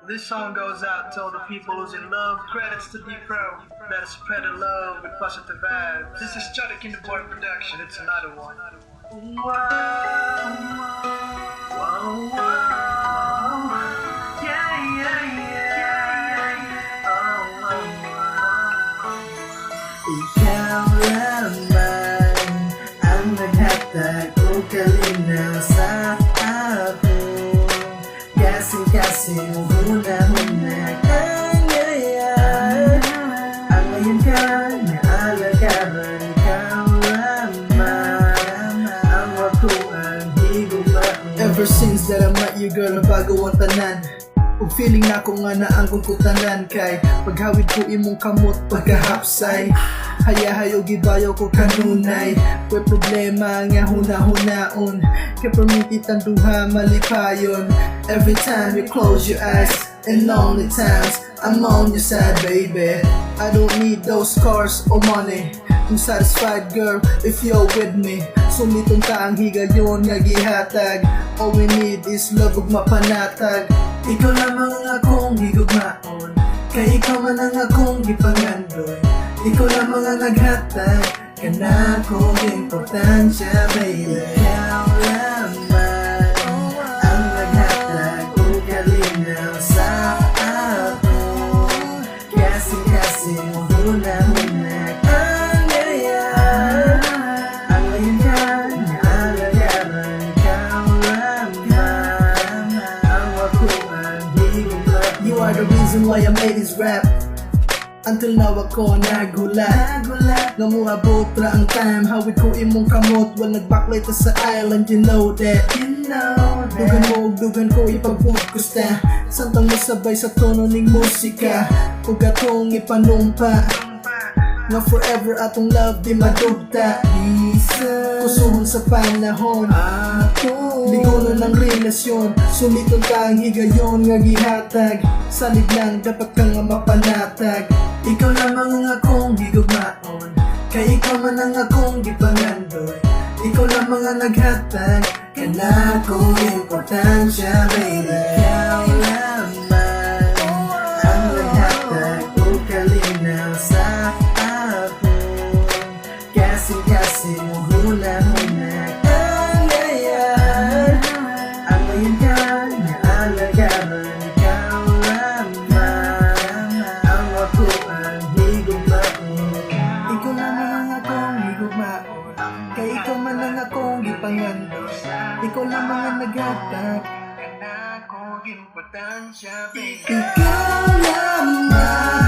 This song goes out to all the people who's in love. Credits to D-Pro. Let us spread the love with positive vibes. This is Chudik in the Board production. It's another one. Wow, wow, wow. Yeah, yeah, yeah. Oh, Ikaw lamang ang naghatag o kalinaw sa ako. Kasing-kasing huna-huna kang ngayon. Ang ngayon ka naalagaran. Ikaw lamang ang wakuan higumaan. Ever since that I met you girl, nabago ang tanan. Ug feeling na ko nga na ang kutanan kay paghawid ko imong kamot pagkahapsay. Hayahay o gibayo ko kanunay. Kay problema nga huna-hunaon. Kay permitit ang duha malipayon. Every time you close your eyes, and lonely times I'm on your side, baby. I don't need those cars or money. I'm satisfied, girl, if you're with me. Sumitong ta ang higayon nga gihatag. All we need is love ug mapanatag. Ikaw lamang ang akong higugmaon. Kay ikaw man ang akong gipangandoy. Ikaw lamang ang naghatag kana akong importansya, baby. Ikaw lamang ang naghatag o kalinaw sa ako. Kasing-kasing huna-huna kang ngayon. Ang ngayon ka naalagaran. Ikaw lamang ang wakuan higumaan. You are the reason why I made this rap. Until now ako nagulat nga muabot ra ang time. Hawid ko imong kamot. Wal nag-backlight sa island, you know that. Dugan mo ug dugan ko ipag-focus ta. Samtang masabay sa tono ning musika. Ug atong ipanumpa nga forever atong love di madugta. Kusuhon sa panahon ligonon ng relasyon. Sumiton ta ang higayon nga gihatag. Salig lang dapat kang nga mapanatag. Ikaw lamang ang akong higugmaon. Kay ikaw man ang akong gipangandoy. Ikaw lamang ang naghatag kana akong importansya, baby. Ikaw lamang ang naghatag o kalinaw sa ako. Kasing-kasing huna-huna kang ngayon. Ang ngayon ka naalagaran. Ikaw lamang ang wakuan higumaan. Ikaw lamang ang akong higugmaon. Kay ikaw man ang akong gipangandoy. Ikaw lamang ang naghatag kana akong importansya, baby. Ikaw lamang